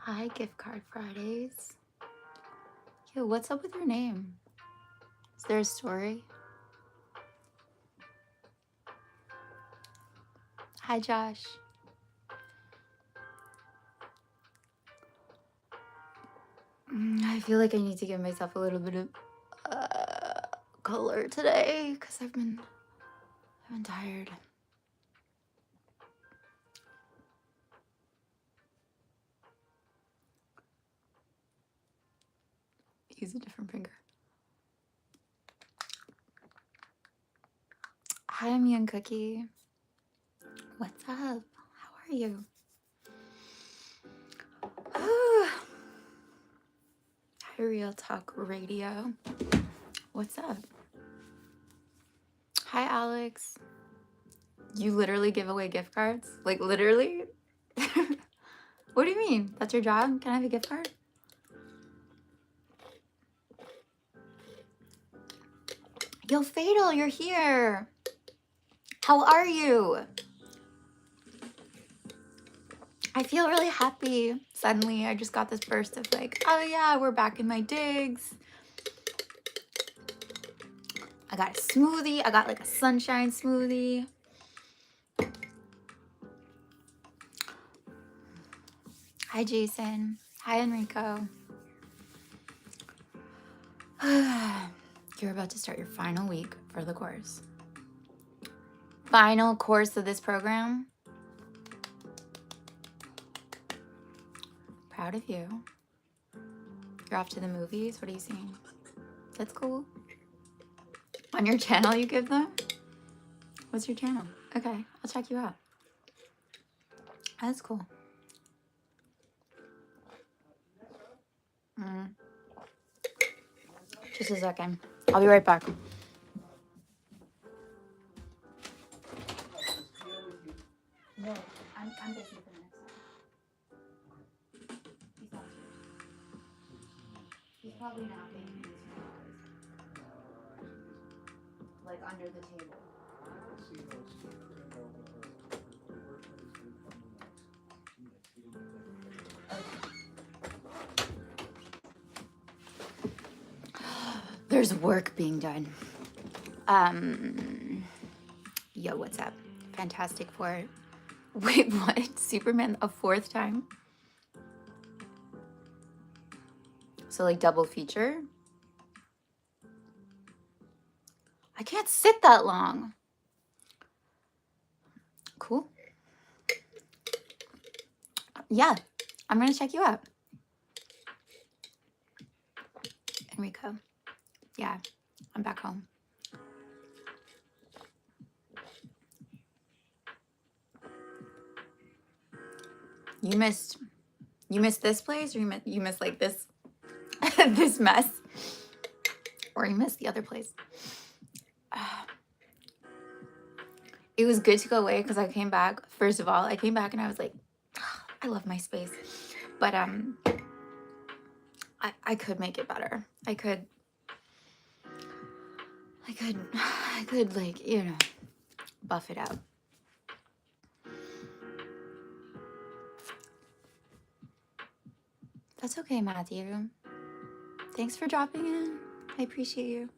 Hi, Gift Card Fridays. Yo, what's up with your name? Is there a story? Hi, Josh. I feel like I need to give myself a little bit of color today because I've been tired. Use a different finger. Hi, I'm Young Cookie. What's up? How are you? Hi, Real Talk Radio. What's up? Hi, Alex. You literally give away gift cards? Like, literally? What do you mean? That's your job? Can I have a gift card? Yo, Fatal, you're here. How are you? I feel really happy. Suddenly, I just got this burst of like, oh yeah, we're back in my digs. I got a smoothie. I got like a sunshine smoothie. Hi, Jason. Hi, Enrico. You're about to start your final week for the course. Final course of this program. Proud of you. You're off to the movies. What are you seeing? That's cool. On your channel you give them? What's your channel? Okay, I'll check you out. That's cool. Just a second. I'll be right back. No, I'm busy for the next time. He's downstairs. He's probably napping. Like under the table. There's work being done. Yo, what's up? Fantastic Four. Wait, what? Superman a fourth time? So like double feature? I can't sit that long. Cool. Yeah, I'm gonna check you out. Enrico. Yeah, I'm back home. You missed this place, or you missed like this this mess, or you missed the other place. It was good to go away because I came back. First of all, I came back and I was like, I love my space, but I could make it better. I could like, you know, buff it out. That's okay, Matthew. Thanks for dropping in. I appreciate you.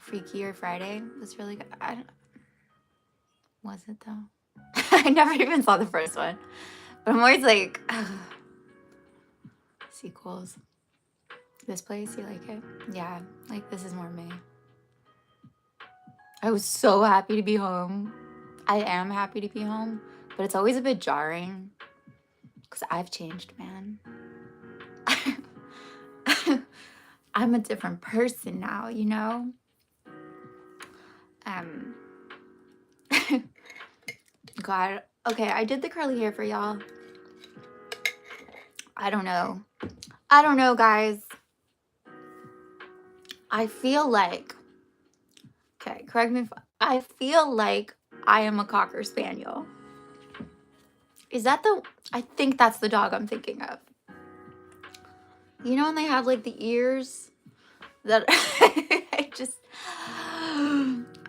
Freakier Friday was really good. Was it though? I never even saw the first one, but I'm always like, sequels. This place, you like it? Yeah, like this is more me. I was so happy to be home. I am happy to be home, but it's always a bit jarring because I've changed, man. I'm a different person now, you know? God, okay, I did the curly hair for y'all. I don't know, guys. I feel like, okay, correct me if I feel like I am a Cocker Spaniel. Is that I think that's the dog I'm thinking of. You know when they have like the ears that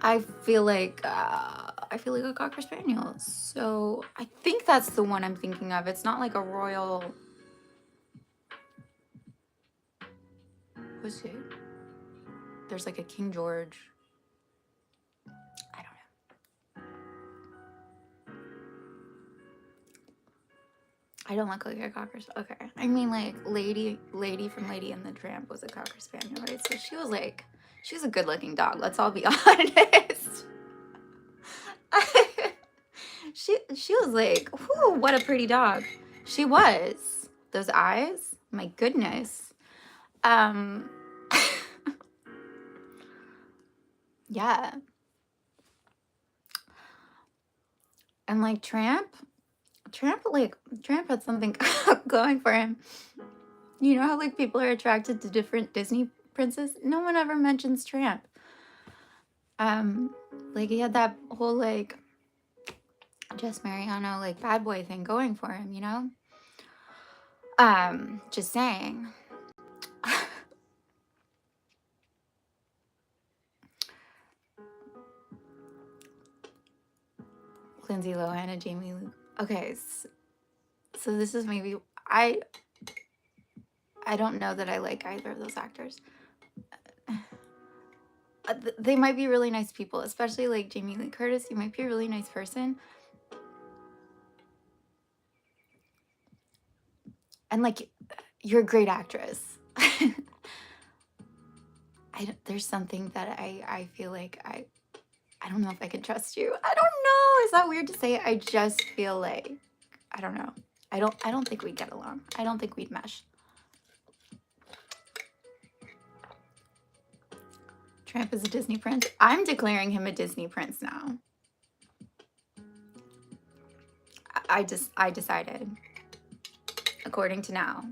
I feel like I I feel like a Cocker Spaniel. So I think that's the one I'm thinking of. It's not like a royal... Who's it? There's like a King George. I don't know. I don't look like a Cocker Spaniel. Okay. I mean, like, lady from Lady and the Tramp was a Cocker Spaniel, right? So she was a good looking dog. Let's all be honest. she was like, whew, what a pretty dog. She was. Those eyes, my goodness. Yeah. And like Tramp had something going for him. You know how like people are attracted to different Disney princes? No one ever mentions Tramp. Like he had that whole like Jess Mariano like bad boy thing going for him, you know? Just saying. Lindsay Lohan and Jamie Lee. Okay, so this is maybe I don't know that I like either of those actors. They might be really nice people, especially like Jamie Lee Curtis. You might be a really nice person. And like, you're a great actress. There's something that I feel like I don't know if I can trust you. I don't know. Is that weird to say? I just feel like, I don't know. I don't think we'd get along. I don't think we'd mesh. Tramp is a Disney prince. I'm declaring him a Disney prince now. I decided, according to now.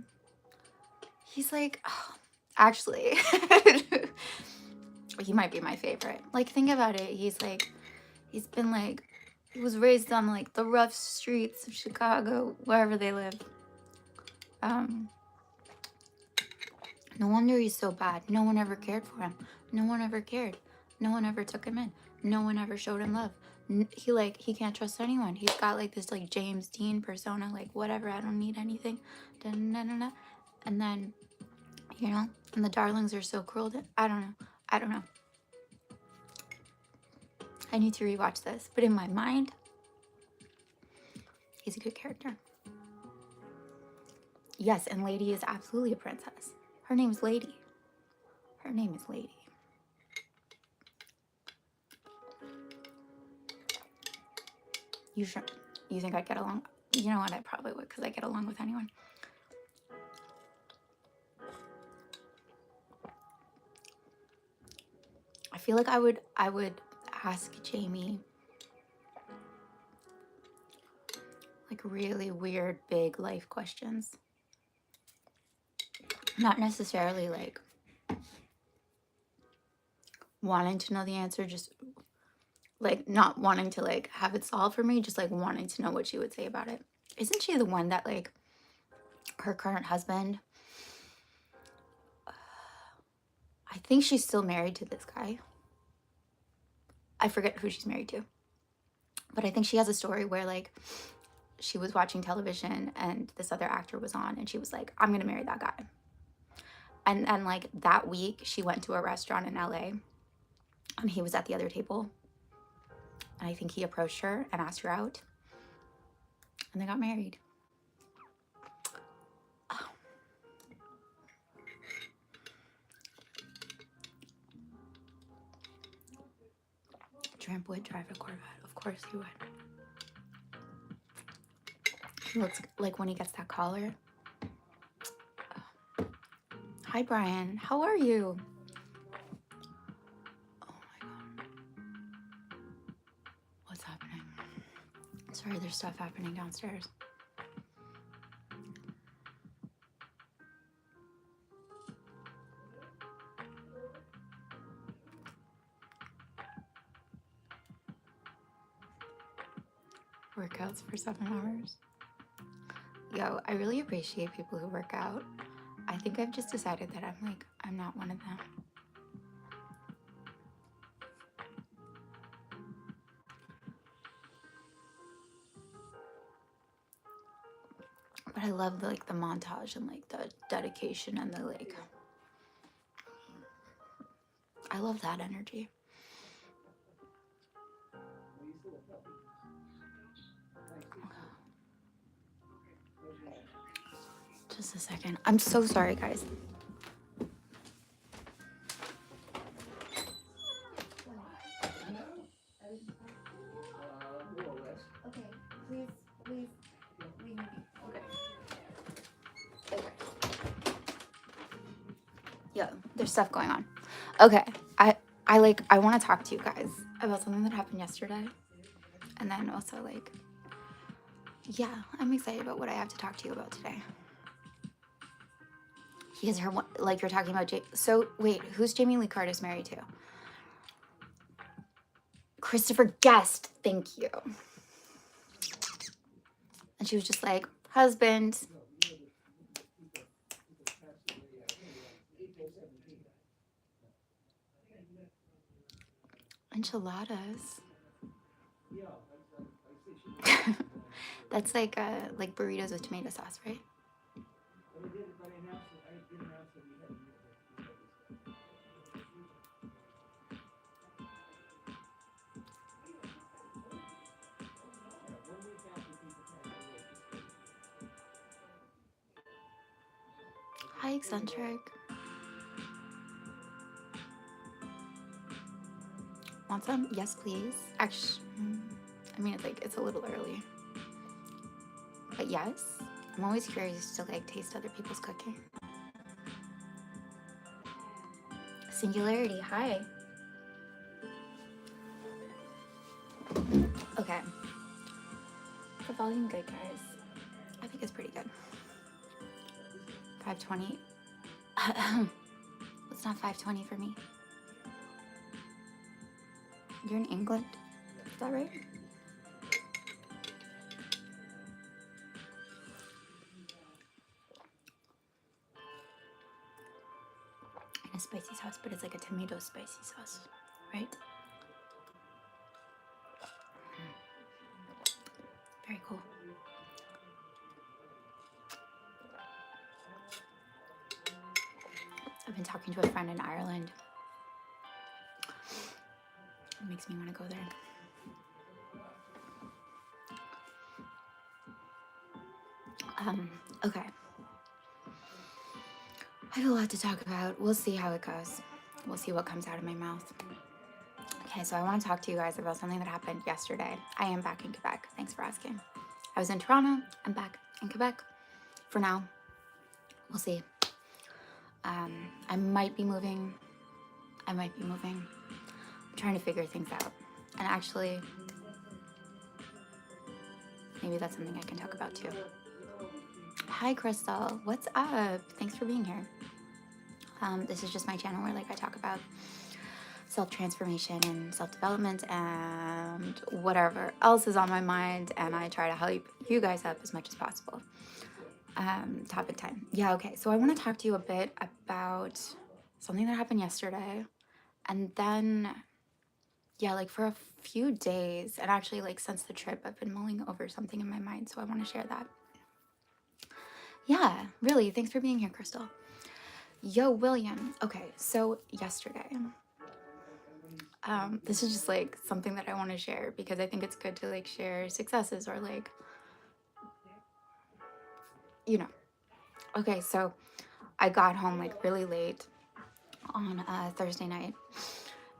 He's like, oh, actually, he might be my favorite. Like, think about it. He was raised on like the rough streets of Chicago, wherever they live. No wonder he's so bad. No one ever cared for him. No one ever cared. No one ever took him in. No one ever showed him love. He can't trust anyone. He's got like this like James Dean persona, like whatever, I don't need anything. Da-na-na-na. And then, you know, and the darlings are so cruel that I don't know. I need to rewatch this, but in my mind, he's a good character. Yes, and Lady is absolutely a princess. Her name's Lady. Her name is Lady. You think I'd get along? You know what? I probably would, because I get along with anyone. I feel like I would ask Jamie like really weird, big life questions. Not necessarily like wanting to know the answer, just like not wanting to like have it solved for me, just like wanting to know what she would say about it. Isn't she the one that like her current husband, I think she's still married to this guy. I forget who she's married to. But I think she has a story where like she was watching television and this other actor was on and she was like, I'm gonna marry that guy. And like that week she went to a restaurant in LA and he was at the other table. And I think he approached her and asked her out. And they got married. Oh. Tramp would drive a Corvette. Of course he would. He looks like when he gets that collar. Oh. Hi, Brian. How are you? Oh my God. What's happening? Sorry, there's stuff happening downstairs. Workouts for 7 hours. Yo, I really appreciate people who work out. I think I've just decided that I'm not one of them. But I love like the montage and like the dedication and the like, I love that energy. Just a second. I'm so sorry, guys. Okay, please leave me be. Okay. Yeah, there's stuff going on. Okay, I want to talk to you guys about something that happened yesterday, and then also like, yeah, I'm excited about what I have to talk to you about today. He is her, like you're talking about. So wait, who's Jamie Lee Curtis married to? Christopher Guest. Thank you. And she was just like, husband. Enchiladas. That's like burritos with tomato sauce, right? Hi, eccentric. Want some? Yes, please. Actually, I mean, it's a little early. But yes, I'm always curious to like taste other people's cooking. Singularity, hi. Okay. The volume good, guys. I think it's pretty good. 520. It's not 520 for me. You're in England? Is that right? In a spicy sauce, but it's like a tomato spicy sauce, right? Very cool. I've been talking to a friend in Ireland. It makes me want to go there. Okay. I have a lot to talk about. We'll see how it goes. We'll see what comes out of my mouth. Okay, so I want to talk to you guys about something that happened yesterday. I am back in Quebec. Thanks for asking. I was in Toronto. I'm back in Quebec for now. We'll see. I might be moving. I'm trying to figure things out. And actually, maybe that's something I can talk about too. Hi, Crystal. What's up? Thanks for being here. This is just my channel where like I talk about self-transformation and self-development and whatever else is on my mind, and I try to help you guys up as much as possible. Topic time. Yeah, okay. So I want to talk to you a bit about something that happened yesterday, and then yeah, like for a few days, and actually like since the trip, I've been mulling over something in my mind, so I want to share that. Yeah, really. Thanks for being here, Crystal. Yo, William. Okay, so yesterday, this is just like something that I want to share because I think it's good to like share successes or like, you know. Okay, so I got home like really late on Thursday night,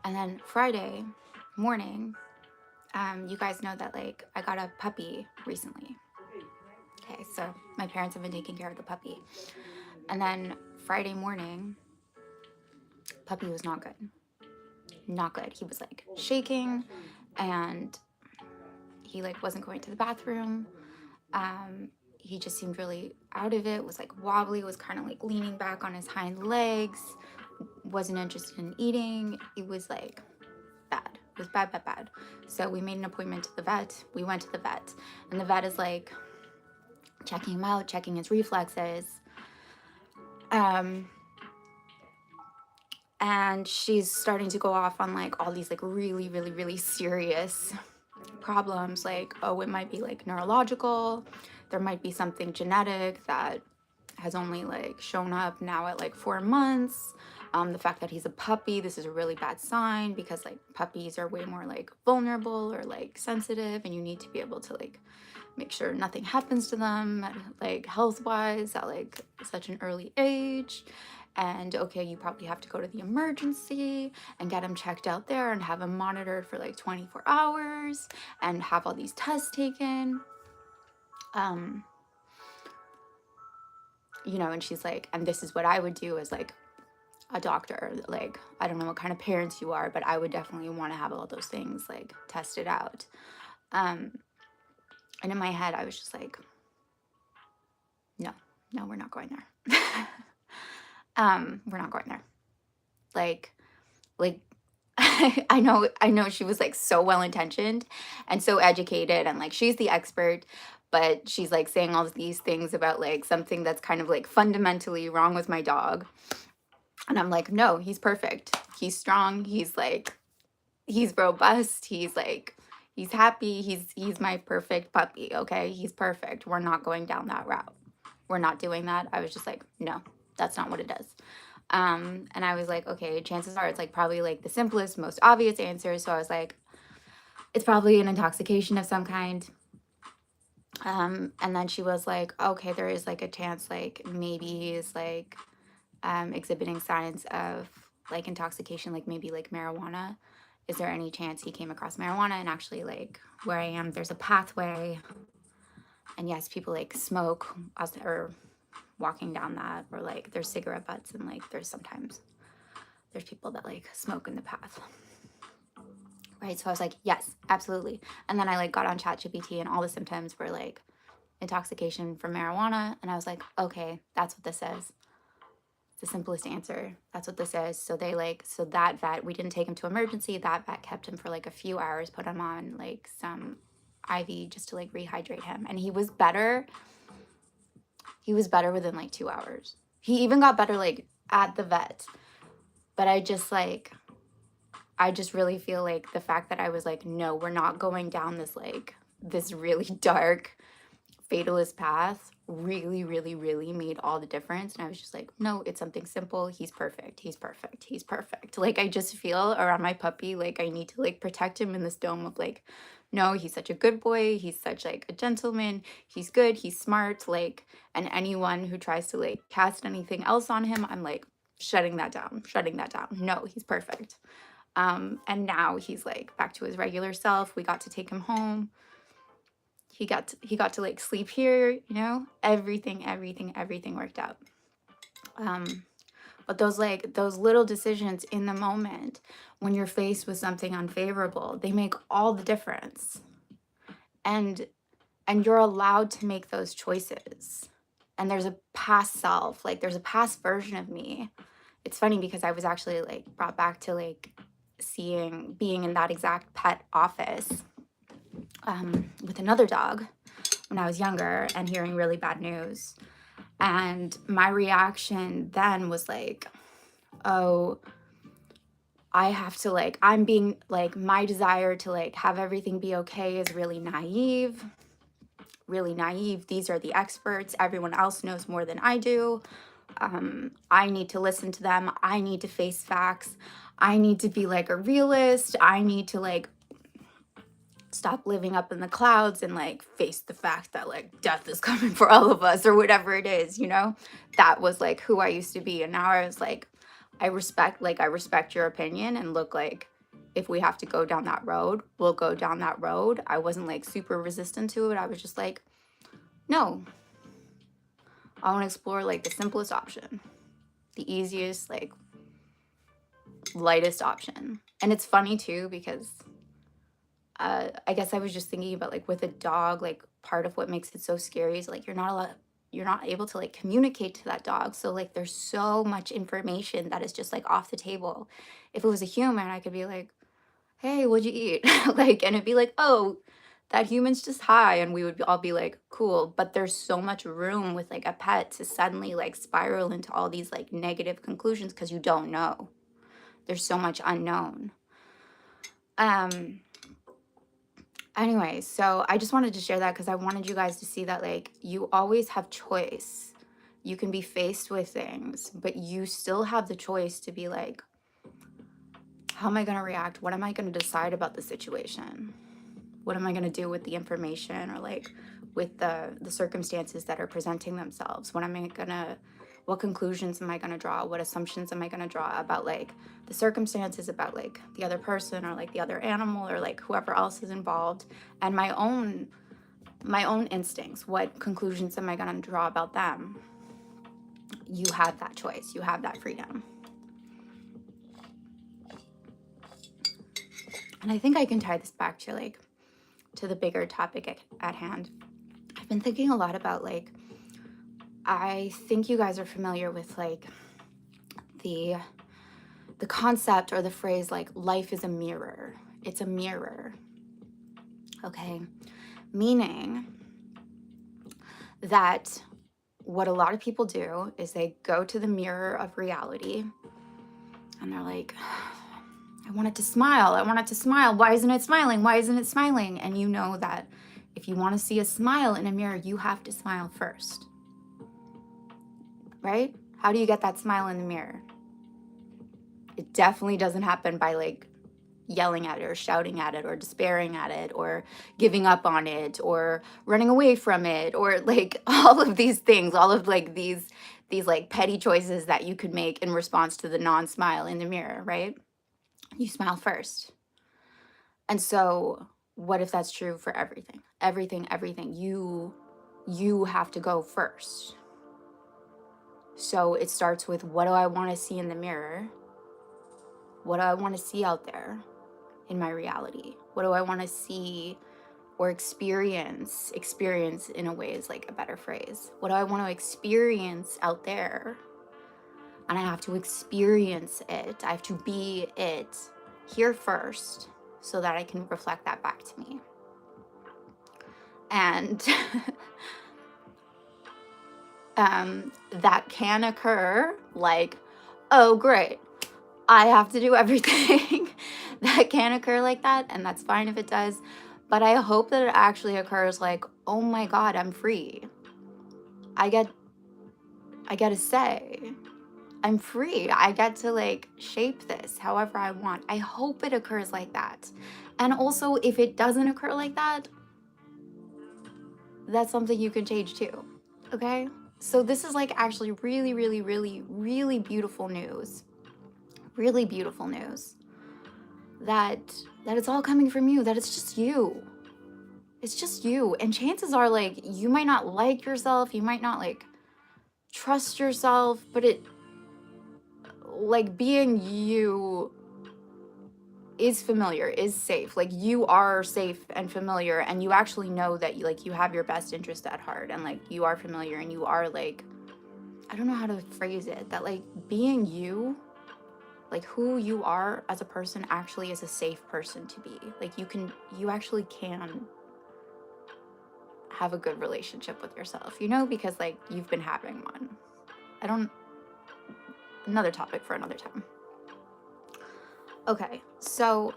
and then Friday morning, you guys know that like I got a puppy recently. Okay, so my parents have been taking care of the puppy, and then Friday morning, puppy was not good. Not good. He was like shaking, and he like wasn't going to the bathroom. He just seemed really out of it, was like wobbly, was kind of like leaning back on his hind legs, wasn't interested in eating. It was like bad. It was bad, bad, bad. So we made an appointment to the vet. We went to the vet, and the vet is like checking him out, checking his reflexes. And she's starting to go off on like all these like really, really, really serious problems. Like, oh, it might be like neurological. there might be something genetic that has only like shown up now at like 4 months. The fact that he's a puppy, this is a really bad sign, because like puppies are way more like vulnerable or like sensitive, and you need to be able to like make sure nothing happens to them like health wise at like such an early age. And okay, you probably have to go to the emergency and get him checked out there and have him monitored for like 24 hours and have all these tests taken. You know, and she's like, and this is what I would do as like a doctor. Like, I don't know what kind of parents you are, but I would definitely want to have all those things like tested out. And in my head, I was just like, no, we're not going there. We're not going there. Like, I know she was like so well intentioned and so educated, and like she's the expert, but she's like saying all these things about like something that's kind of like fundamentally wrong with my dog. And I'm like, no, he's perfect. He's strong. He's like, he's robust. He's like, he's happy. He's my perfect puppy. Okay. He's perfect. We're not going down that route. We're not doing that. I was just like, no, that's not what it does. And I was like, okay, chances are it's like probably like the simplest, most obvious answer. So I was like, it's probably an intoxication of some kind. And then she was like, okay, there is like a chance like maybe he's like exhibiting signs of like intoxication, like maybe like marijuana. Is there any chance he came across marijuana? And actually, like where I am, there's a pathway, and yes, people like smoke or walking down that, or like there's cigarette butts, and like there's people that like smoke in the path, right? So I was like, yes, absolutely. And then I like got on ChatGPT, and all the symptoms were like intoxication from marijuana, and I was like, okay, that's what this is. The simplest answer. That's what this is. So they like, so that vet, we didn't take him to emergency. That vet kept him for like a few hours, put him on like some IV just to like rehydrate him. And he was better. He was better within like 2 hours. He even got better like at the vet. But I just really feel like the fact that I was like, no, we're not going down this like this really dark fatalist path really, really, really made all the difference. And I was just like, no, it's something simple. He's perfect. He's perfect. He's perfect. Like, I just feel around my puppy, like I need to like protect him in this dome of like, no, he's such a good boy. He's such like a gentleman. He's good. He's smart. Like, and anyone who tries to like cast anything else on him, I'm like shutting that down. No, he's perfect. And now he's like back to his regular self. We got to take him home. He got to like sleep here, you know, everything worked out. But those little decisions in the moment when you're faced with something unfavorable, they make all the difference. And you're allowed to make those choices. And there's a past self, like there's a past version of me. It's funny because I was actually like brought back to like being in that exact pet office with another dog when I was younger, and hearing really bad news. And my reaction then was like, oh, I have to like, I'm being like, my desire to like have everything be okay is really naive. These are the experts. Everyone else knows more than I do. I need to listen to them. I need to face facts. I need to be like a realist. I need to like stop living up in the clouds and like face the fact that like death is coming for all of us, or whatever it is, you know. That was like who I used to be. And now I was like, I respect your opinion, and look, like if we have to go down that road, we'll go down that road. I wasn't like super resistant to it. I was just like, no, I want to explore like the simplest option, the easiest, like lightest option. And it's funny too, because I guess I was just thinking about like with a dog, like part of what makes it so scary is like you're not able to like communicate to that dog. So like there's so much information that is just like off the table. If it was a human, I could be like, hey, what'd you eat? Like, and it'd be like, oh, that human's just high, and we would all be like, cool. But there's so much room with like a pet to suddenly like spiral into all these like negative conclusions because you don't know. There's so much unknown. Anyway, so I just wanted to share that because I wanted you guys to see that, like, you always have choice. You can be faced with things, but you still have the choice to be like, how am I going to react? What am I going to decide about the situation? What am I going to do with the information, or like with the circumstances that are presenting themselves? What conclusions am I going to draw? What assumptions am I going to draw about like the circumstances, about like the other person, or like the other animal, or like whoever else is involved, and my own instincts? What conclusions am I going to draw about them? You have that choice. You have that freedom. And I think I can tie this back to like to the bigger topic at hand. I've been thinking a lot about like, I think you guys are familiar with like the concept or the phrase like life is a mirror. It's a mirror. Okay? Meaning that what a lot of people do is they go to the mirror of reality and they're like, I want it to smile. I want it to smile. Why isn't it smiling? Why isn't it smiling? And you know that if you want to see a smile in a mirror, you have to smile first. Right? How do you get that smile in the mirror? It definitely doesn't happen by like yelling at it or shouting at it or despairing at it or giving up on it or running away from it, or like all of these things, all of like these like petty choices that you could make in response to the non-smile in the mirror, right? You smile first. And so what if that's true for everything? Everything. You have to go first. So it starts with, what do I want to see in the mirror? What do I want to see out there in my reality? What do I want to see or experience in a way is like a better phrase. What do I want to experience out there? And I have to experience it. I have to be it here first so that I can reflect that back to me. And that can occur like, oh, great, I have to do everything. That can occur like that, and that's fine if it does. But I hope that it actually occurs like, oh my God, I'm free. I get a say. I'm free. I get to like shape this however I want. I hope it occurs like that. And also, if it doesn't occur like that, that's something you can change too. Okay? So this is like actually really, really, really, really beautiful news. Really beautiful news. That it's all coming from you, that it's just you. It's just you. And chances are like you might not like yourself, you might not like trust yourself, but it like being you is familiar, is safe. Like you are safe and familiar, and you actually know that you have your best interest at heart, and like you are familiar, and you are like, I don't know how to phrase it, that like being you, like who you are as a person actually is a safe person to be. Like you actually can have a good relationship with yourself, because like you've been having one. Another topic for another time. Okay, so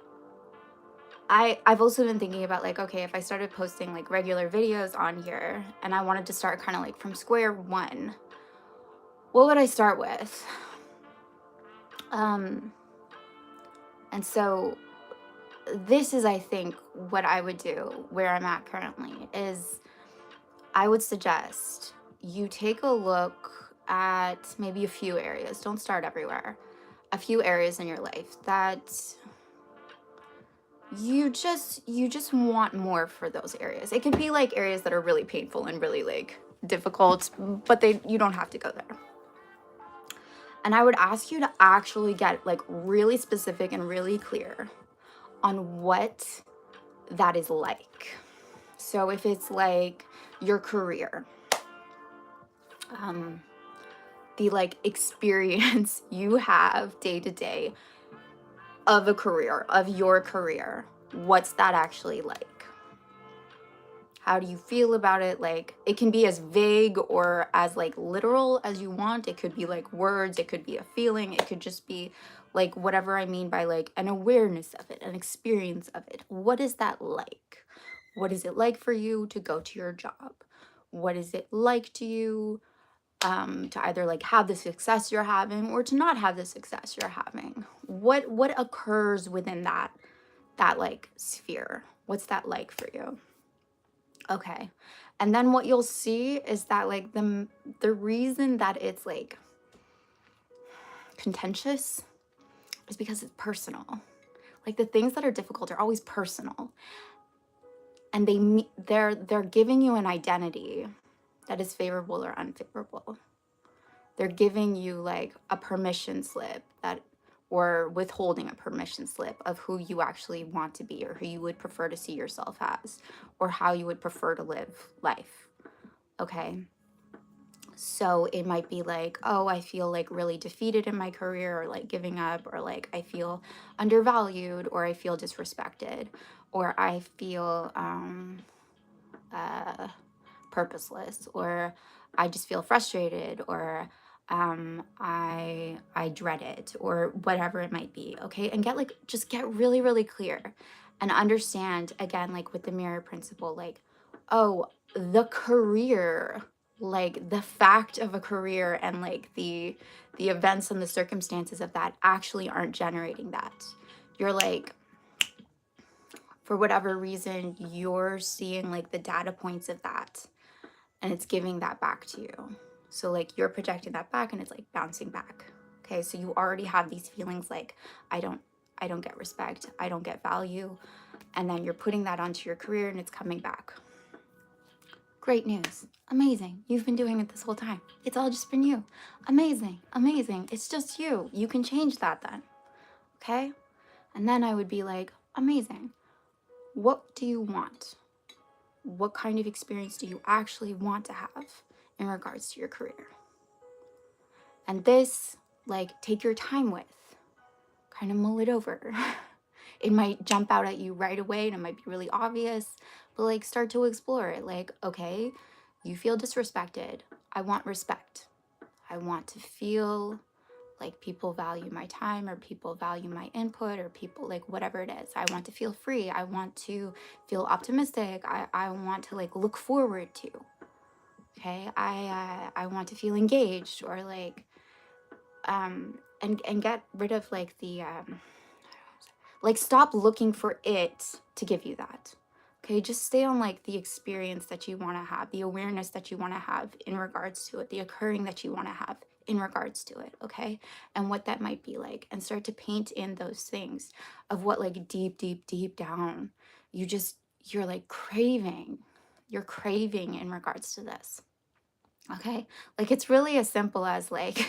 I've also been thinking about like, okay, if I started posting like regular videos on here and I wanted to start kind of like from square one, what would I start with? And so this is, I think, what I would do where I'm at currently is I would suggest you take a look at maybe a few areas. Don't start everywhere. A few areas in your life that you just want more for those areas. It can be like areas that are really painful and really like difficult, but you don't have to go there. And I would ask you to actually get like really specific and really clear on what that is like. So if it's like your career, the like experience you have day to day of your career, what's that actually like? How do you feel about it? Like, it can be as vague or as like literal as you want. It could be like words, it could be a feeling, it could just be like whatever I mean by like an awareness of it, an experience of it. What is that like? What is it like for you to go to your job? What is it like to you to either like have the success you're having or to not have the success you're having? What occurs within that like sphere? What's that like for you? Okay. And then what you'll see is that like the reason that it's like contentious is because it's personal. Like the things that are difficult are always personal. And they're giving you an identity that is favorable or unfavorable. They're giving you like a permission slip that, or withholding a permission slip of who you actually want to be or who you would prefer to see yourself as or how you would prefer to live life. Okay. So it might be like, oh, I feel like really defeated in my career, or like giving up, or like I feel undervalued, or I feel disrespected, or I feel purposeless, or I just feel frustrated, or I dread it, or whatever it might be. Okay. And just get really, really clear and understand, again, like with the mirror principle, like, oh, the career, like the fact of a career and like the events and the circumstances of that actually aren't generating that. You're like, for whatever reason, you're seeing like the data points of that and it's giving that back to you. So like you're projecting that back and it's like bouncing back. Okay, so you already have these feelings like I don't get respect, I don't get value, and then you're putting that onto your career and it's coming back. Great news. Amazing. You've been doing it this whole time. It's all just been you. Amazing. Amazing. It's just you. You can change that then. Okay? And then I would be like, amazing. What do you want? What kind of experience do you actually want to have in regards to your career? And this, like, take your time with, kind of mull it over. It might jump out at you right away and it might be really obvious, but like start to explore it. Like, okay, you feel disrespected. I want respect. I want to feel like people value my time or people value my input or people like whatever it is. I want to feel free. I want to feel optimistic. I want to like look forward to. Okay, I want to feel engaged or like and get rid of like the like stop looking for it to give you that. Okay, just stay on like the experience that you want to have, the awareness that you want to have in regards to it, the occurring that you want to have in regards to it. Okay, and what that might be like, and start to paint in those things of what like deep down you're like craving, you're craving in regards to this. Okay. Like it's really as simple as like,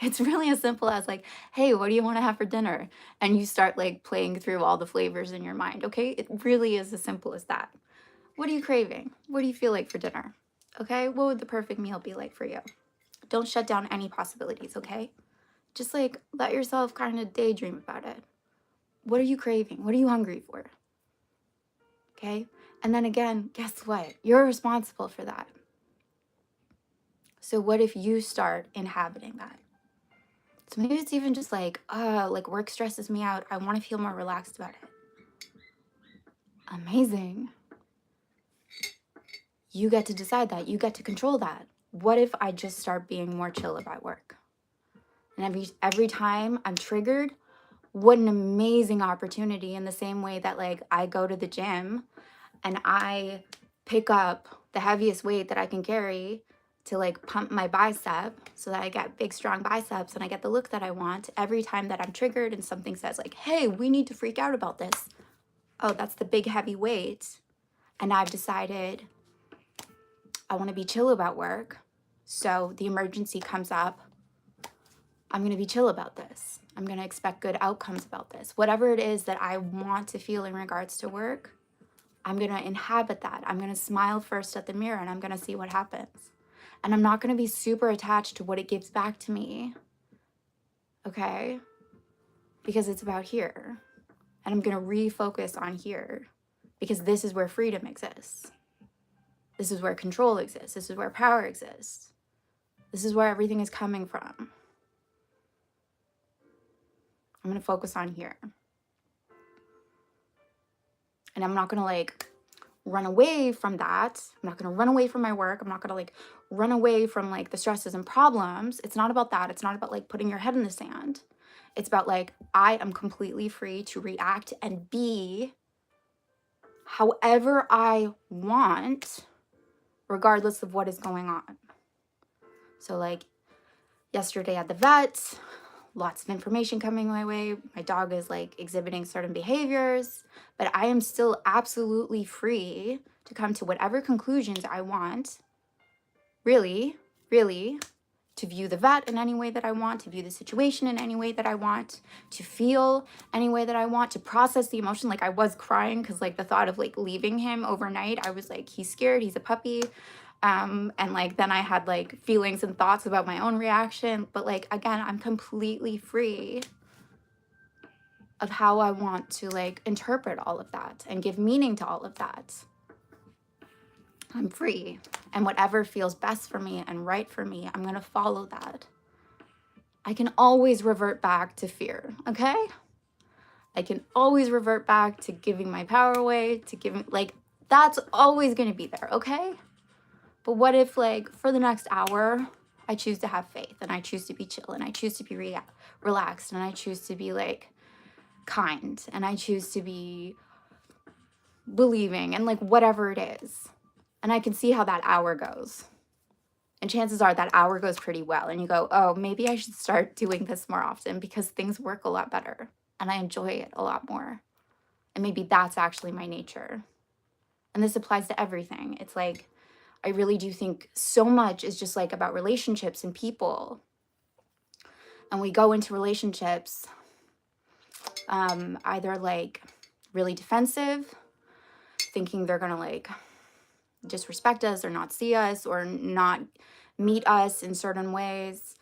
it's really as simple as like, hey, what do you want to have for dinner? And you start like playing through all the flavors in your mind. Okay. It really is as simple as that. What are you craving? What do you feel like for dinner? Okay. What would the perfect meal be like for you? Don't shut down any possibilities. Okay. Just like let yourself kind of daydream about it. What are you craving? What are you hungry for? Okay. And then again, guess what? You're responsible for that. So what if you start inhabiting that? So maybe it's even just like work stresses me out. I want to feel more relaxed about it. Amazing. You get to decide that. You get to control that. What if I just start being more chill about work? And every time I'm triggered, what an amazing opportunity, in the same way that like I go to the gym and I pick up the heaviest weight that I can carry to like pump my bicep so that I get big, strong biceps and I get the look that I want. Every time that I'm triggered and something says like, hey, we need to freak out about this. Oh, that's the big, heavy weight. And I've decided I want to be chill about work. So the emergency comes up. I'm going to be chill about this. I'm going to expect good outcomes about this. Whatever it is that I want to feel in regards to work, I'm going to inhabit that. I'm going to smile first at the mirror and I'm going to see what happens. And I'm not going to be super attached to what it gives back to me. Okay? Because it's about here. And I'm going to refocus on here. Because this is where freedom exists. This is where control exists. This is where power exists. This is where everything is coming from. I'm going to focus on here. And I'm not going to like run away from that. I'm not going to run away from my work. I'm not going to like run away from like the stresses and problems. It's not about that. It's not about like putting your head in the sand. It's about like, I am completely free to react and be however I want, regardless of what is going on. So like yesterday at the vet, lots of information coming my way. My dog is like exhibiting certain behaviors, but I am still absolutely free to come to whatever conclusions I want. Really, really, to view the vet in any way that I want, to view the situation in any way that I want, to feel any way that I want, to process the emotion. Like I was crying because like the thought of like leaving him overnight, I was like, he's scared, he's a puppy. And like then I had like feelings and thoughts about my own reaction. But like again, I'm completely free of how I want to like interpret all of that and give meaning to all of that. I'm free. And whatever feels best for me and right for me, I'm going to follow that. I can always revert back to fear, okay? I can always revert back to giving my power away, to giving, like, that's always going to be there, okay? But what if, like, for the next hour, I choose to have faith, and I choose to be chill, and I choose to be relaxed, and I choose to be, like, kind, and I choose to be believing, and, like, whatever it is. And I can see how that hour goes. And chances are that hour goes pretty well. And you go, oh, maybe I should start doing this more often because things work a lot better and I enjoy it a lot more. And maybe that's actually my nature. And this applies to everything. It's like, I really do think so much is just like about relationships and people. And we go into relationships either like really defensive, thinking they're going to like disrespect us or not see us or not meet us in certain ways,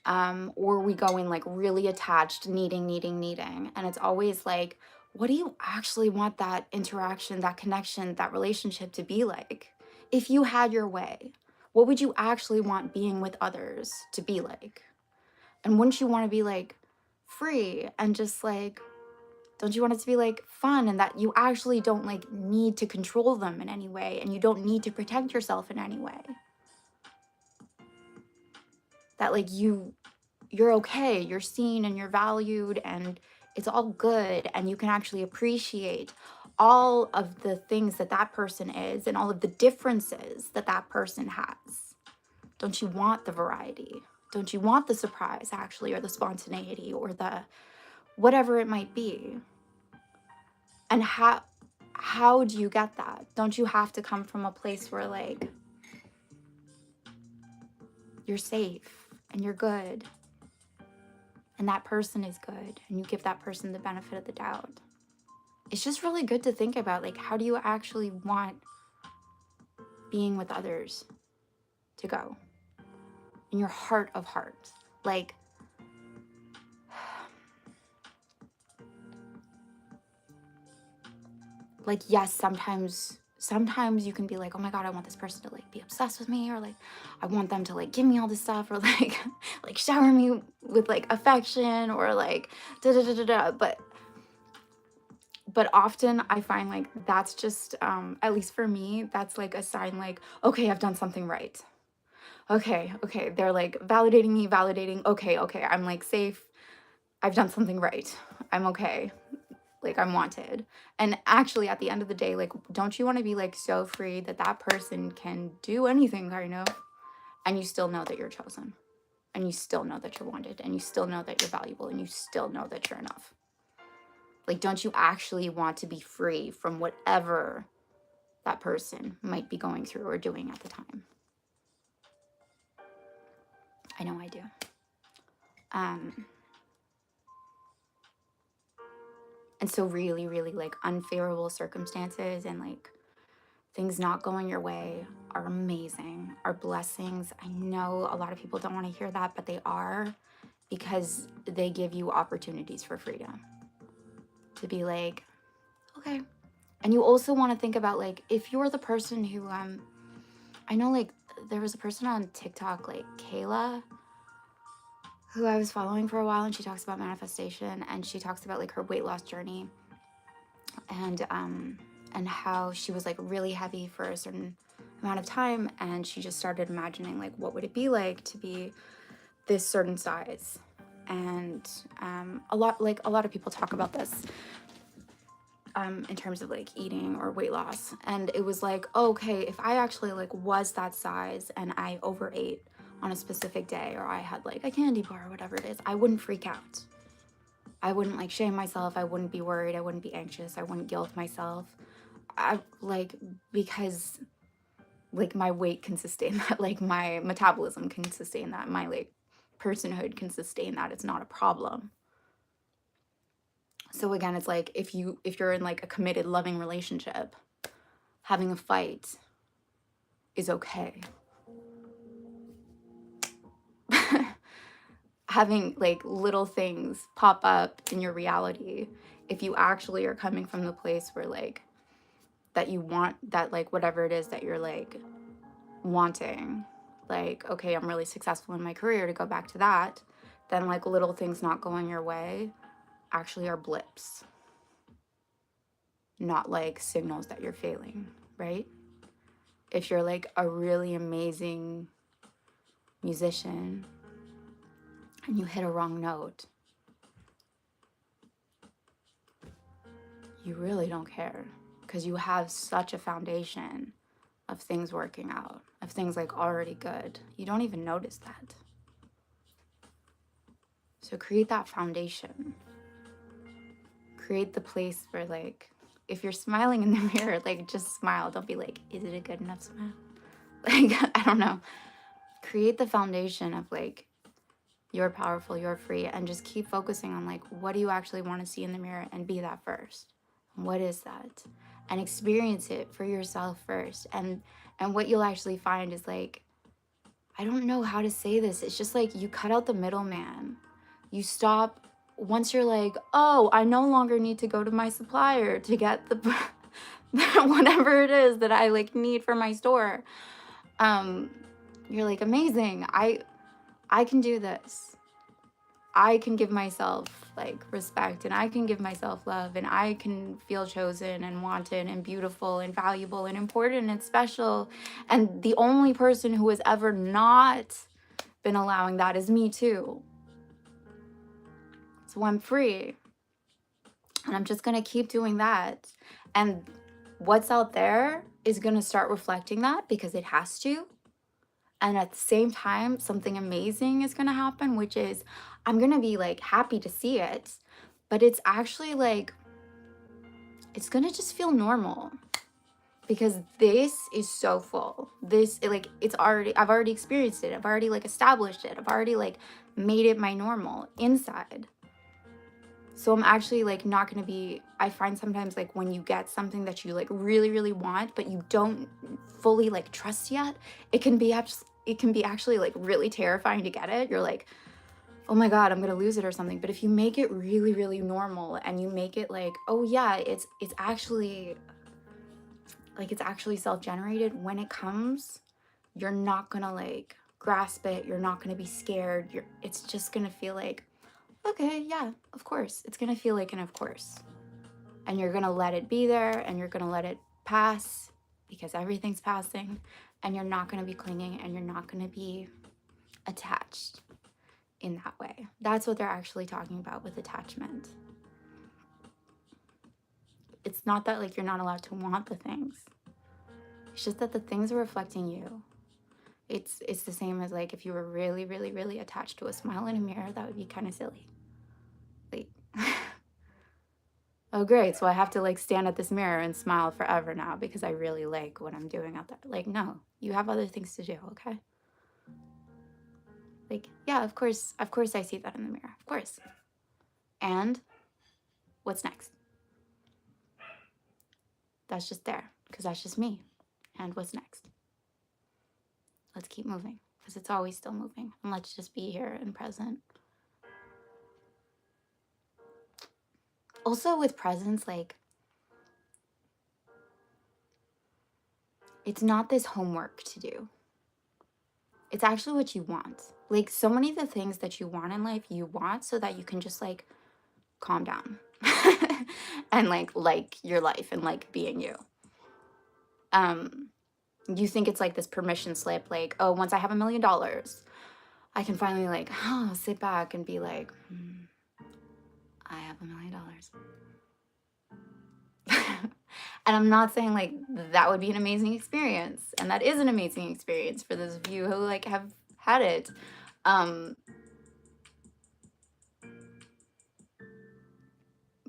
or we go in like really attached, needing. And it's always like, what do you actually want that interaction, that connection, that relationship to be like? If you had your way, what would you actually want being with others to be like? And wouldn't you want to be like free and just like, don't you want it to be like fun and that you actually don't like need to control them in any way and you don't need to protect yourself in any way? That like you're okay, you're seen and you're valued and it's all good and you can actually appreciate all of the things that that person is and all of the differences that that person has. Don't you want the variety? Don't you want the surprise actually, or the spontaneity, or the whatever it might be? And how do you get that? Don't you have to come from a place where like you're safe and you're good and that person is good and you give that person the benefit of the doubt? It's just really good to think about like, how do you actually want being with others to go in your heart of hearts? Like yes, sometimes you can be like, oh my God, I want this person to like be obsessed with me, or like I want them to like give me all this stuff, or like like shower me with like affection, or like da da da da da. But often I find like that's just at least for me, that's like a sign like, okay, I've done something right. Okay, they're like validating, okay, I'm like safe, I've done something right, I'm okay, like I'm wanted. And actually at the end of the day, like, don't you want to be like so free that that person can do anything kind of, and you still know that you're chosen, and you still know that you're wanted, and you still know that you're valuable, and you still know that you're enough? Like, don't you actually want to be free from whatever that person might be going through or doing at the time? I know I do. And so really, really like unfavorable circumstances and like things not going your way are amazing, are blessings. I know a lot of people don't want to hear that, but they are, because they give you opportunities for freedom to be like, okay. And you also want to think about like, if you're the person who, I know like there was a person on TikTok, like Kayla, who I was following for a while, and she talks about manifestation and she talks about like her weight loss journey. And and how she was like really heavy for a certain amount of time, and she just started imagining like what would it be like to be this certain size. And a lot of people talk about this in terms of like eating or weight loss, and it was like, okay, if I actually like was that size and I overate on a specific day, or I had like a candy bar or whatever it is, I wouldn't freak out. I wouldn't like shame myself. I wouldn't be worried. I wouldn't be anxious. I wouldn't guilt myself. I like, because like my weight can sustain that, like my metabolism can sustain that, my like personhood can sustain that. It's not a problem. So again, it's like if you're in like a committed loving relationship, having a fight is okay. Having like little things pop up in your reality, if you actually are coming from the place where like that you want that, like whatever it is that you're like wanting, like, okay, I'm really successful in my career, to go back to that, then like little things not going your way actually are blips, not like signals that you're failing, right? If you're like a really amazing musician and you hit a wrong note, you really don't care, because you have such a foundation of things working out, of things like already good. You don't even notice that. So create that foundation. Create the place where like, if you're smiling in the mirror, like just smile. Don't be like, is it a good enough smile? Like, I don't know. Create the foundation of like, you're powerful, you're free, and just keep focusing on like, what do you actually want to see in the mirror, and be that first. What is that? And experience it for yourself first. And what you'll actually find is like, I don't know how to say this. It's just like you cut out the middleman. You stop, once you're like, oh, I no longer need to go to my supplier to get the whatever it is that I like need for my store. You're like, amazing. I can do this. I can give myself like respect, and I can give myself love, and I can feel chosen and wanted and beautiful and valuable and important and special. And the only person who has ever not been allowing that is me too. So I'm free, and I'm just going to keep doing that. And what's out there is going to start reflecting that, because it has to. And at the same time, something amazing is going to happen, which is I'm going to be like happy to see it, but it's actually like, it's going to just feel normal, because this is so full. I've already experienced it. I've already like established it. I've already like made it my normal inside. So I'm actually like not going to be, I find sometimes like when you get something that you like really, really want, but you don't fully like trust yet, it can be actually like really terrifying to get it. You're like, oh my God, I'm going to lose it or something. But if you make it really, really normal, and you make it like, oh yeah, it's actually self-generated, when it comes, you're not going to like grasp it. You're not going to be scared. It's just going to feel like, okay, yeah, of course. It's going to feel like an of course. And you're going to let it be there, and you're going to let it pass, because everything's passing, and you're not going to be clinging, and you're not going to be attached in that way. That's what they're actually talking about with attachment. It's not that like you're not allowed to want the things. It's just that the things are reflecting you. It's the same as like if you were really, really, really attached to a smile in a mirror, that would be kind of silly. Wait. Oh great, so I have to like stand at this mirror and smile forever now because I really like what I'm doing out there. Like, no, you have other things to do, okay? Like, yeah, of course I see that in the mirror, of course. And what's next? That's just there, because that's just me. And what's next? Let's keep moving, because it's always still moving. And let's just be here and present. Also with presence, like, it's not this homework to do. It's actually what you want. Like, so many of the things that you want in life, you want so that you can just like calm down and like your life and like being you. You think it's like this permission slip, like, oh, once I have $1 million, I can finally like sit back and be like, I have $1 million. And I'm not saying like that would be an amazing experience, and that is an amazing experience for those of you who like have had it.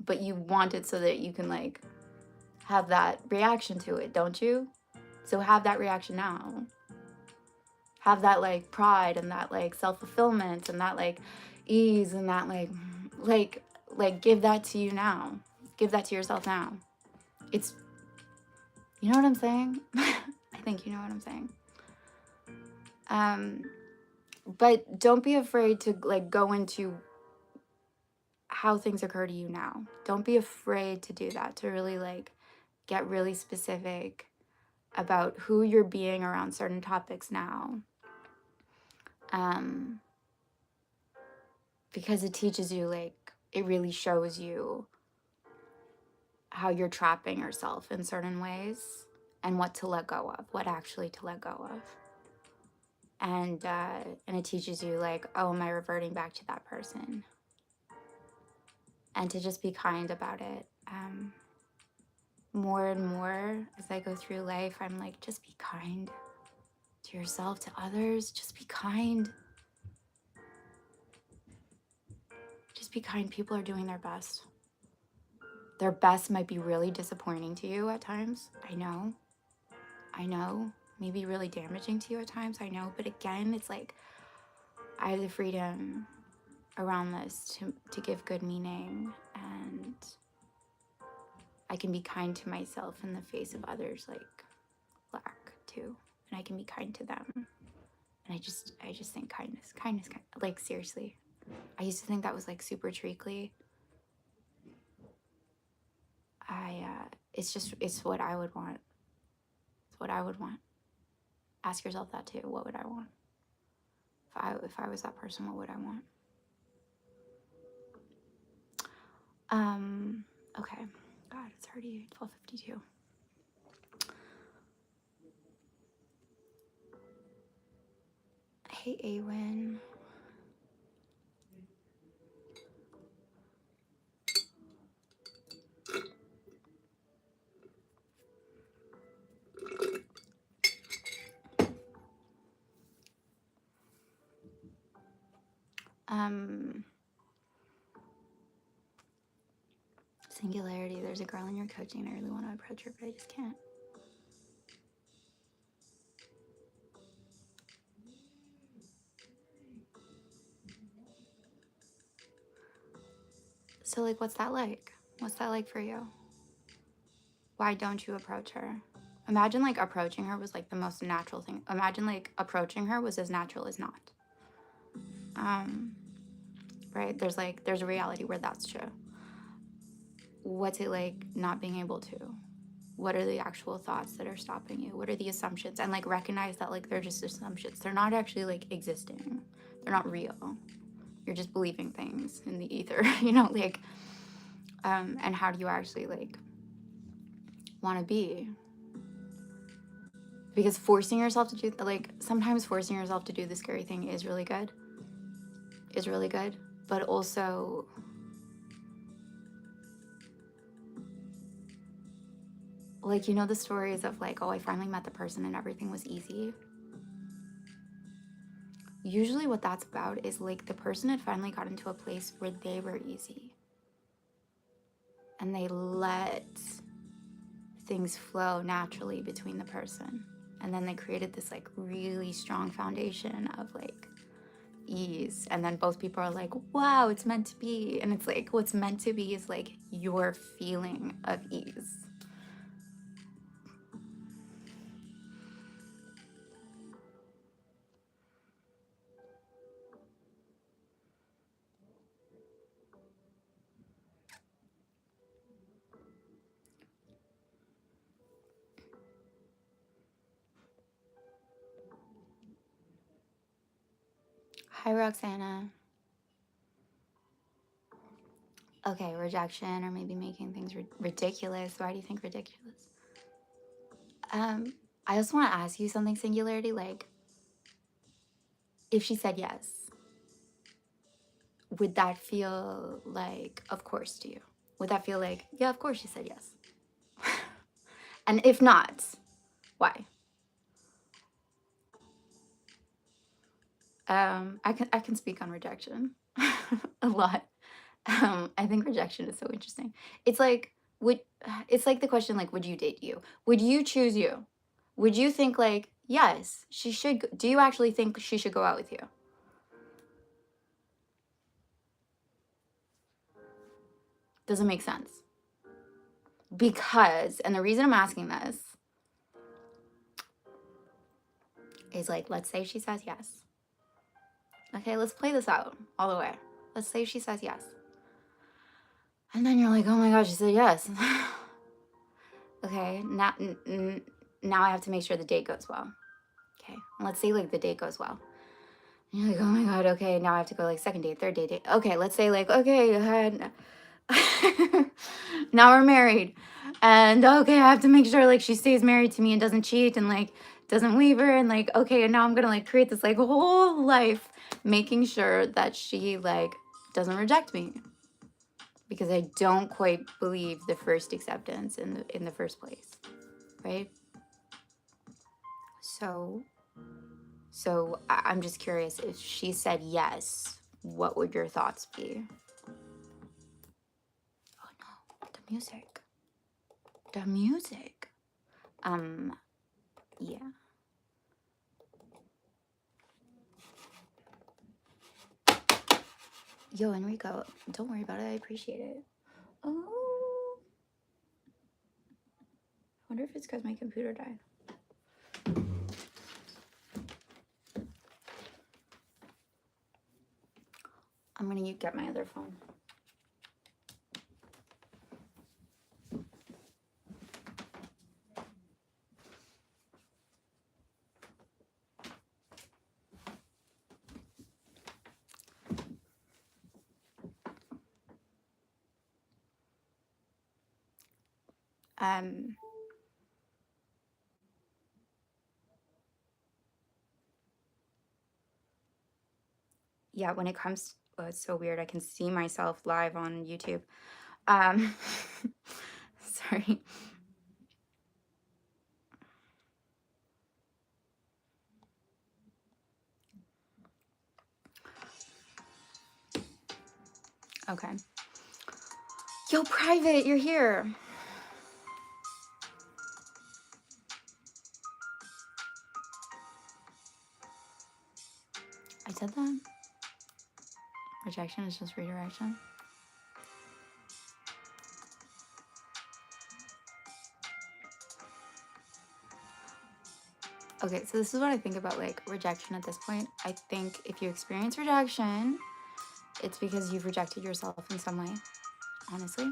But you want it so that you can like have that reaction to it, don't you? So have that reaction now. Have that like pride and that like self-fulfillment and that like ease and that like give that to you now. Give that to yourself now. It's, you know what I'm saying? I think you know what I'm saying. But don't be afraid to like go into how things occur to you now. Don't be afraid to do that, to really like get really specific about who you're being around certain topics now. Because it teaches you, like, it really shows you how you're trapping yourself in certain ways and what to let go of, what actually to let go of. And it teaches you like, oh, am I reverting back to that person? And to just be kind about it. More and more as I go through life, I'm like, just be kind to yourself, to others. Just be kind. Just be kind. People are doing their best. Their best might be really disappointing to you at times. I know. Maybe really damaging to you at times. I know. But again, it's like I have the freedom around this to give good meaning, and I can be kind to myself in the face of others like lack too, and I can be kind to them. And I just think kindness, like seriously, I used to think that was like super treacly. It's what I would want. It's what I would want. Ask yourself that too. What would I want? If I was that person, what would I want? Okay. God, it's already 12:52. Hey, Awen. Singularity. There's a girl in your coaching and I really want to approach her, but I just can't. So, like, what's that like? What's that like for you? Why don't you approach her? Imagine, like, approaching her was, like, the most natural thing. Imagine, like, approaching her was as natural as not. Right? There's a reality where that's true. What's it like not being able to? What are the actual thoughts that are stopping you? What are the assumptions? And, like, recognize that, like, they're just assumptions. They're not actually, like, existing. They're not real. You're just believing things in the ether, you know, like, and how do you actually, like, want to be? Because forcing yourself to do, like, sometimes forcing yourself to do the scary thing is really good. But also, like, you know, the stories of, like, oh, I finally met the person and everything was easy. Usually what that's about is, like, the person had finally got into a place where they were easy. And they let things flow naturally between the person. And then they created this, like, really strong foundation of, like, ease. And then both people are like, wow, it's meant to be. And it's like, what's meant to be is, like, your feeling of ease. Hi, Roxana. Okay, rejection or maybe making things ridiculous. Why do you think ridiculous? I also want to ask you something, Singularity. Like, if she said yes, would that feel like, of course, to you? Would that feel like, yeah, of course she said yes? And if not, why? I can speak on rejection a lot. I think rejection is so interesting. It's like it's like the question like, would you date you? Would you choose you? Would you think like, yes, she should? Do you actually think she should go out with you? Doesn't make sense. Because, and the reason I'm asking this is like, let's say she says yes. Okay, let's play this out all the way. Let's say she says yes. And then you're like, oh my gosh, she said yes. Okay, now I have to make sure the date goes well. Okay, and let's say like the date goes well. And you're like, oh my God, okay, now I have to go like second date, third date. Okay, let's say like, okay, now we're married. And okay, I have to make sure like she stays married to me and doesn't cheat and like doesn't leave her. And like, okay, and now I'm gonna like create this like whole life making sure that she like doesn't reject me. Because I don't quite believe the first acceptance in the first place. Right? So I'm just curious, if she said yes, what would your thoughts be? Oh no, the music. The music. Yeah. Yo, Enrico, don't worry about it. I appreciate it. Oh. I wonder if it's because my computer died. I'm gonna get my other phone. Yeah, when it comes, oh, it's so weird. I can see myself live on YouTube. Sorry. Okay. Yo, Private, you're here. I said that. Rejection is just redirection. Okay, so this is what I think about like rejection at this point. I think if you experience rejection, it's because you've rejected yourself in some way, honestly.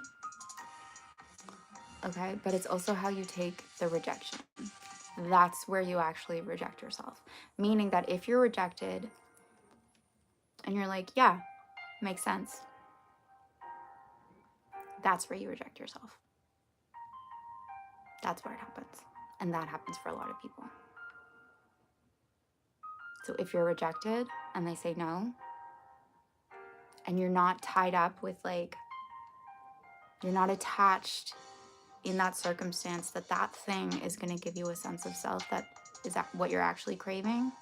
Okay, but it's also how you take the rejection. That's where you actually reject yourself. Meaning that if you're rejected and you're like, yeah, makes sense, that's where you reject yourself. That's where it happens. And that happens for a lot of people. So if you're rejected and they say no, and you're not tied up with like, you're not attached in that circumstance that that thing is going to give you a sense of self that is that what you're actually craving,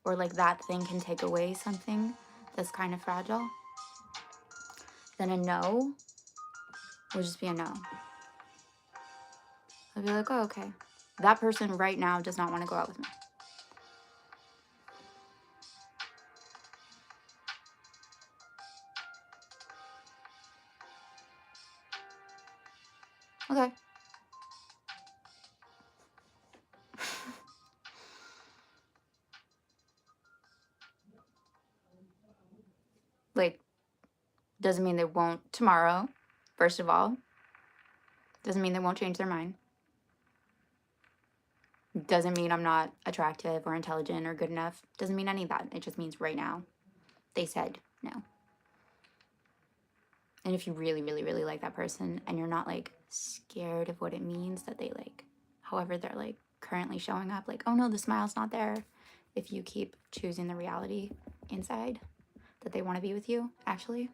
or like that thing can take away something that's kind of fragile, then a no will just be a no. I'll be like, oh, okay, that person right now does not want to go out with me. Okay. Like, doesn't mean they won't tomorrow, first of all. Doesn't mean they won't change their mind. Doesn't mean I'm not attractive or intelligent or good enough. Doesn't mean any of that. It just means right now they said no. And if you really, really, really like that person and you're not like scared of what it means that they like, however they're like currently showing up, like, oh no, the smile's not there. If you keep choosing the reality inside that they want to be with you, actually.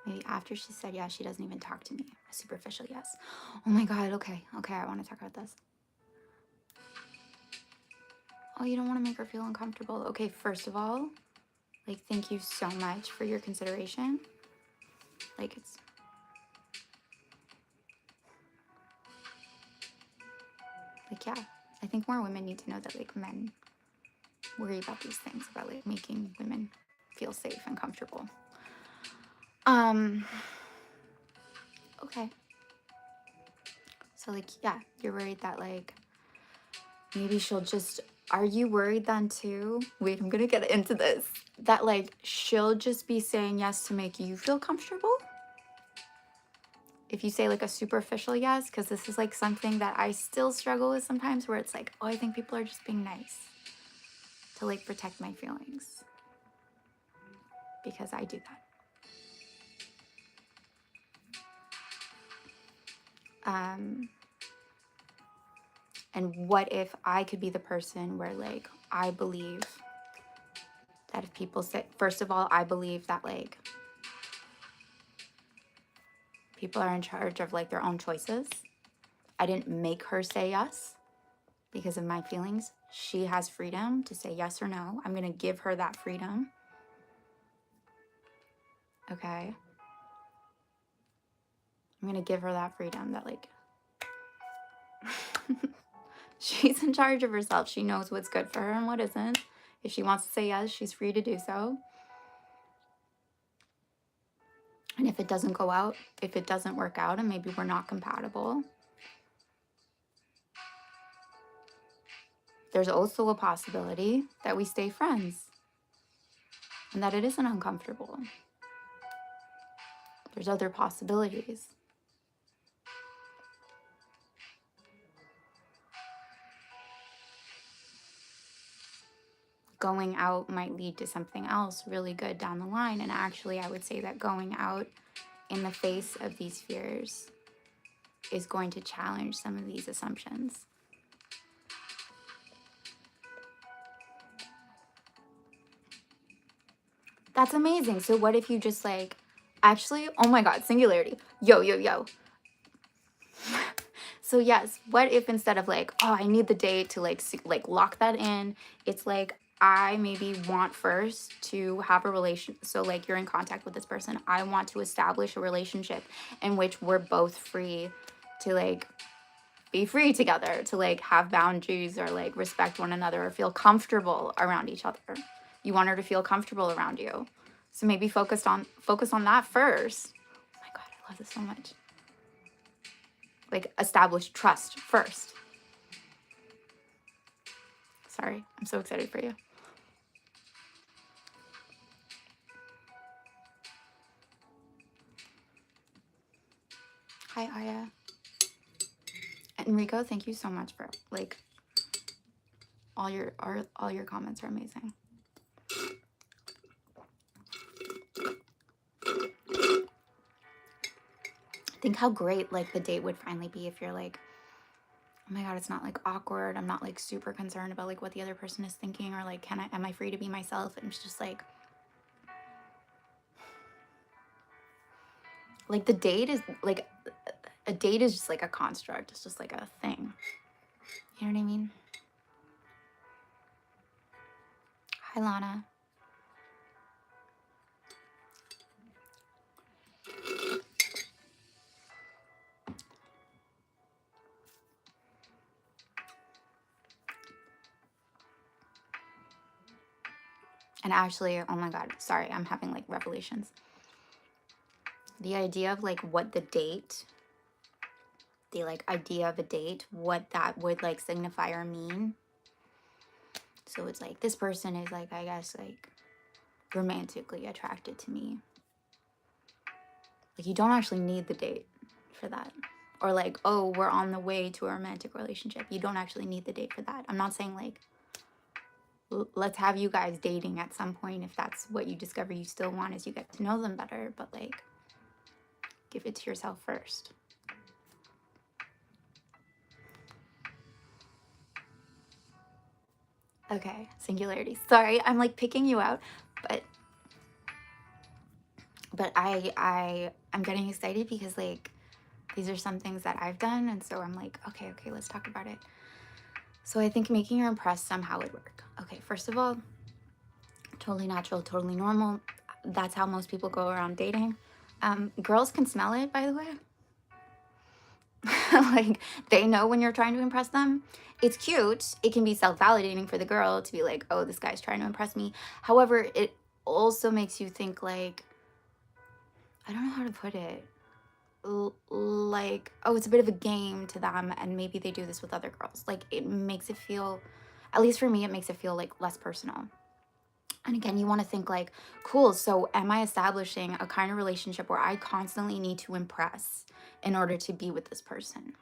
Maybe after she said yes, she doesn't even talk to me. A superficial yes. Oh my God, okay, I want to talk about this. Oh, you don't want to make her feel uncomfortable. Okay, first of all, like, thank you so much for your consideration. Like, it's... Like, yeah, I think more women need to know that, like, men worry about these things, about, like, making women feel safe and comfortable. Okay. So, like, yeah, you're worried that, like, maybe she'll just... Are you worried then, too? Wait, I'm gonna get into this. That, like, she'll just be saying yes to make you feel comfortable? If you say, like, a superficial yes, because this is, like, something that I still struggle with sometimes, where it's like, oh, I think people are just being nice to, like, protect my feelings. Because I do that. And what if I could be the person where, like, I believe that if people say... First of all, I believe that, like, people are in charge of, like, their own choices. I didn't make her say yes because of my feelings. She has freedom to say yes or no. I'm going to give her that freedom. Okay? I'm going to give her that freedom that, like, she's in charge of herself. She knows what's good for her and what isn't. If she wants to say yes, she's free to do so. And if it doesn't go out, if it doesn't work out and maybe we're not compatible, there's also a possibility that we stay friends and that it isn't uncomfortable. There's other possibilities. Going out might lead to something else really good down the line. And actually, I would say that going out in the face of these fears is going to challenge some of these assumptions. That's amazing. So what if you just, like, actually, oh my God, singularity. Yo. So yes, what if instead of, like, oh, I need the date to, like lock that in, it's like, I maybe want first to have a relation. So, like, you're in contact with this person. I want to establish a relationship in which we're both free to, like, be free together, to, like, have boundaries or, like, respect one another or feel comfortable around each other. You want her to feel comfortable around you. So maybe focus on that first. Oh my God, I love this so much. Like, establish trust first. Sorry, I'm so excited for you. Hi, Aya. Enrico, thank you so much for, like, all your comments are amazing. Think how great, like, the date would finally be if you're like, oh my God, it's not, like, awkward. I'm not, like, super concerned about, like, what the other person is thinking, or, like, am I free to be myself? And it's just like the date is, like, a date is just, like, a construct. It's just, like, a thing. You know what I mean? Hi, Lana. And actually, oh my God, sorry, I'm having, like, revelations. The idea of, like, what the date, the, like, idea of a date, what that would, like, signify or mean. So it's like, this person is, like, I guess, like, romantically attracted to me. Like, you don't actually need the date for that. Or like, oh, we're on the way to a romantic relationship. You don't actually need the date for that. I'm not saying like, let's have you guys dating at some point if that's what you discover you still want as you get to know them better. But like, give it to yourself first. Okay, singularity. Sorry, I'm like picking you out, but I'm getting excited because like these are some things that I've done, and so I'm like, okay, let's talk about it. So I think making her impressed somehow would work. Okay, first of all, totally natural, totally normal. That's how most people go around dating. Girls can smell it, by the way. Like, they know when you're trying to impress them. It's cute. It can be self-validating for the girl to be like, oh, this guy's trying to impress me. However, it also makes you think like, I don't know how to put it. Like, oh, it's a bit of a game to them, and maybe they do this with other girls. Like, it makes it feel, at least for me, it makes it feel like less personal. And again, you want to think like, cool, so am I establishing a kind of relationship where I constantly need to impress in order to be with this person?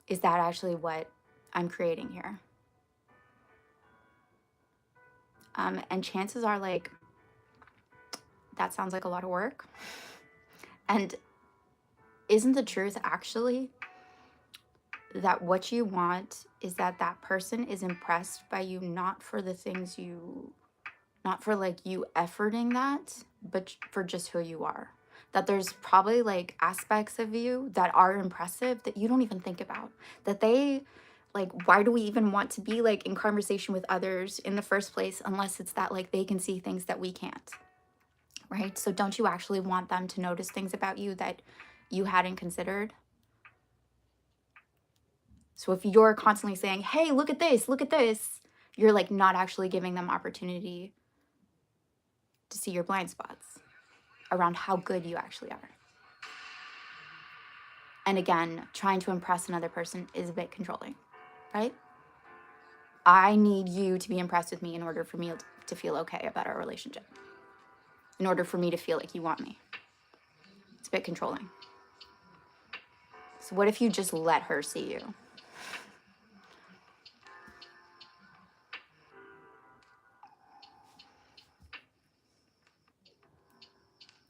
Is that actually what I'm creating here? And chances are like, that sounds like a lot of work. And isn't the truth actually that what you want is that that person is impressed by you, not for the things you, not for like you efforting that, but for just who you are? That there's probably like aspects of you that are impressive that you don't even think about, that they like, why do we even want to be like in conversation with others in the first place unless it's that like they can see things that we can't, right? So don't you actually want them to notice things about you that you hadn't considered? So if you're constantly saying, hey, look at this, you're like not actually giving them opportunity to see your blind spots around how good you actually are. And again, trying to impress another person is a bit controlling, right? I need you to be impressed with me in order for me to feel okay about our relationship, in order for me to feel like you want me. It's a bit controlling. So what if you just let her see you?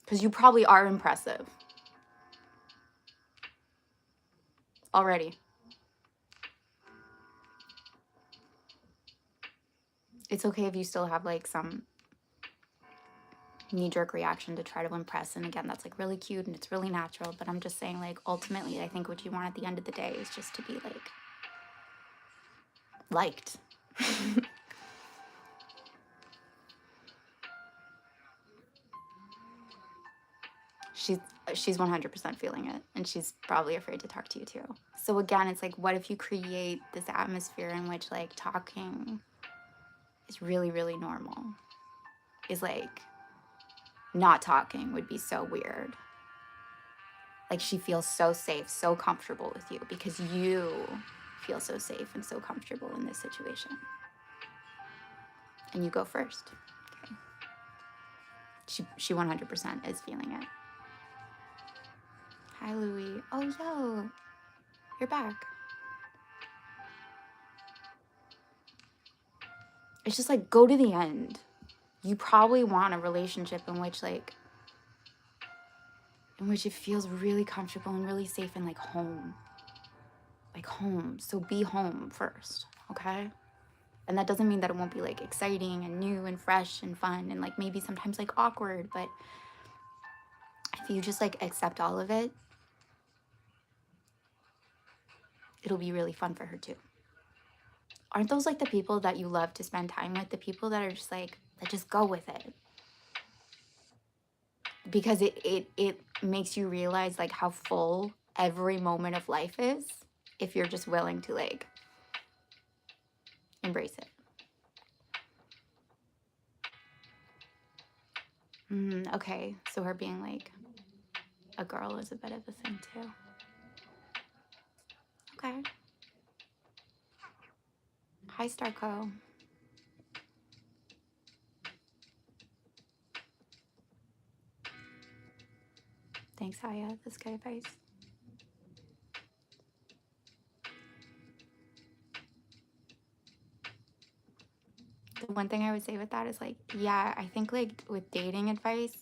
Because you probably are impressive already. It's okay if you still have like some knee-jerk reaction to try to impress, and again, that's like really cute and it's really natural, but I'm just saying like ultimately I think what you want at the end of the day is just to be like liked. she's 100% feeling it, and she's probably afraid to talk to you too. So again, it's like, what if you create this atmosphere in which like talking is really, really normal? Is like not talking would be so weird. Like, she feels so safe, so comfortable with you because you feel so safe and so comfortable in this situation. And you go first. Okay. She 100% is feeling it. Hi, Louie. Oh, yo, you're back. It's just like, go to the end. You probably want a relationship in which like, in which it feels really comfortable and really safe and like home. Like home. So be home first, okay? And that doesn't mean that it won't be like exciting and new and fresh and fun and like maybe sometimes like awkward, but if you just like accept all of it, it'll be really fun for her too. Aren't those like the people that you love to spend time with? The people that are just like, that just go with it. Because it makes you realize like how full every moment of life is if you're just willing to like embrace it. Okay, so her being like a girl is a bit of a thing too. Okay. Hi, Starco. Thanks, Haya. That's good advice. The one thing I would say with that is like, yeah, I think like with dating advice,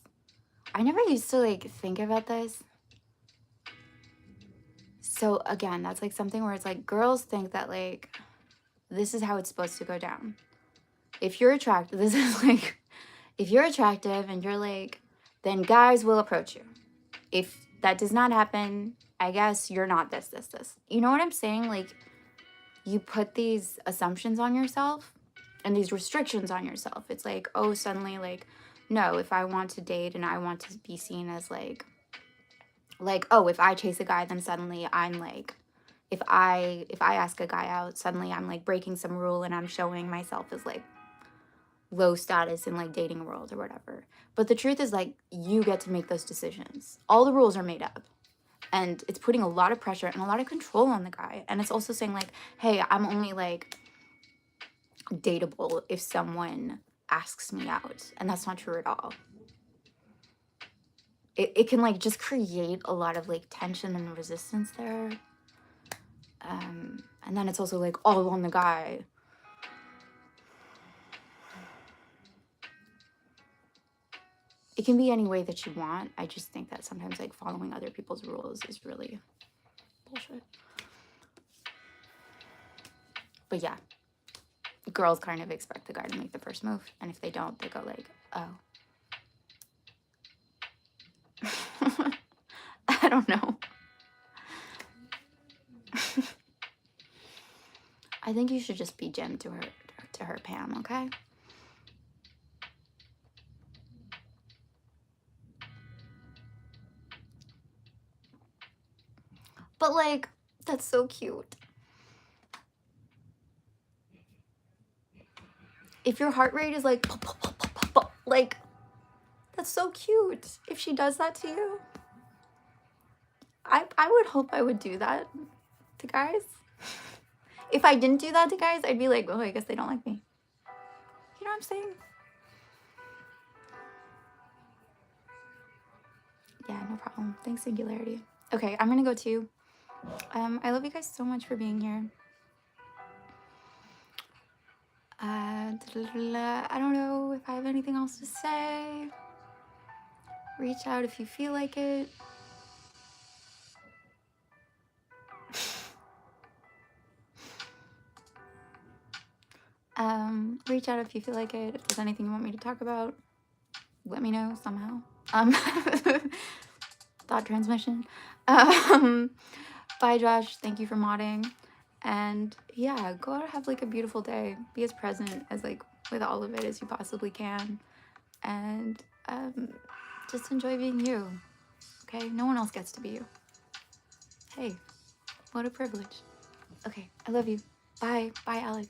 I never used to like think about this. So again, that's like something where it's like girls think that like this is how it's supposed to go down. If you're attractive, this is like, if you're attractive and you're like, then guys will approach you. If that does not happen, I guess you're not this. You know what I'm saying? Like, you put these assumptions on yourself and these restrictions on yourself. It's like, oh, suddenly, like, no, if I want to date and I want to be seen as like, oh, if I chase a guy, then suddenly I'm like, if I ask a guy out, suddenly I'm like breaking some rule and I'm showing myself as like low status in like dating world or whatever. But the truth is like you get to make those decisions. All the rules are made up. And it's putting a lot of pressure and a lot of control on the guy. And it's also saying like, hey, I'm only like dateable if someone asks me out. And that's not true at all. It can like just create a lot of like tension and resistance there. And then it's also like all on the guy. It can be any way that you want. I just think that sometimes like following other people's rules is really bullshit. But yeah, girls kind of expect the guy to make the first move. And if they don't, they go like, oh. I don't know. I think you should just be Jen to her Pam, okay? But like, that's so cute. If your heart rate is like that's so cute. If she does that to you, I would hope I would do that to guys. If I didn't do that to guys, I'd be like, oh, I guess they don't like me. You know what I'm saying? Yeah, no problem. Thanks, Singularity. Okay, I'm gonna go too. I love you guys so much for being here. I don't know if I have anything else to say. Reach out if you feel like it. Reach out if you feel like it. If there's anything you want me to talk about, let me know somehow. Thought transmission. Bye, Josh. Thank you for modding. And yeah, go out and have like a beautiful day. Be as present as like with all of it as you possibly can. And just enjoy being you. Okay? No one else gets to be you. Hey, what a privilege. Okay, I love you. Bye. Bye, Alex.